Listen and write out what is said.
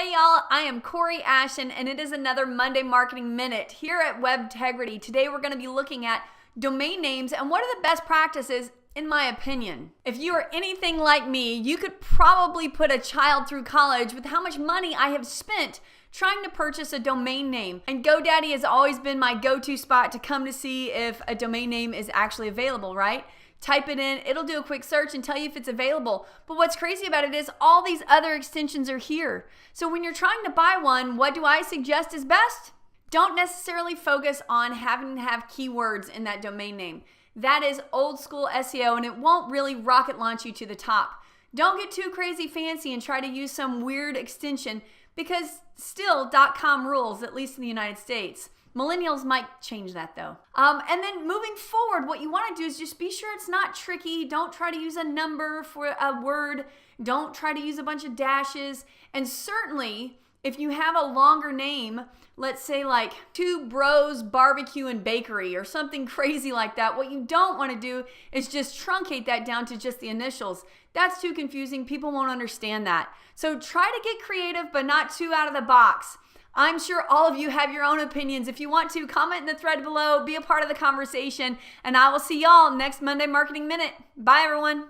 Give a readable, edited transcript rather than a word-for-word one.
Hey y'all, I am Kori Ashton and it is another Monday Marketing Minute here at WebTegrity. Today we're going to be looking at domain names and what are the best practices in my opinion. If you are anything like me, you could probably put a child through college with how much money I have spent trying to purchase a domain name. And GoDaddy has always been my go-to spot to come to see if a domain name is actually available, right? Type it in, it'll do a quick search and tell you if it's available. But what's crazy about it is all these other extensions are here. So when you're trying to buy one, what do I suggest is best? Don't necessarily focus on having to have keywords in that domain name. That is old school SEO and it won't really rocket launch you to the top. Don't get too crazy fancy and try to use some weird extension because still .com rules, at least in the United States. Millennials might change that though. And then moving forward, what you want to do is just be sure it's not tricky. Don't try to use a number for a word. Don't try to use a bunch of dashes. And certainly, if you have a longer name, let's say like Two Bros Barbecue and Bakery or something crazy like that, what you don't want to do is just truncate that down to just the initials. That's too confusing. People won't understand that. So try to get creative, but not too out of the box. I'm sure all of you have your own opinions. If you want to, comment in the thread below, be a part of the conversation, and I will see y'all next Monday Marketing Minute. Bye, everyone.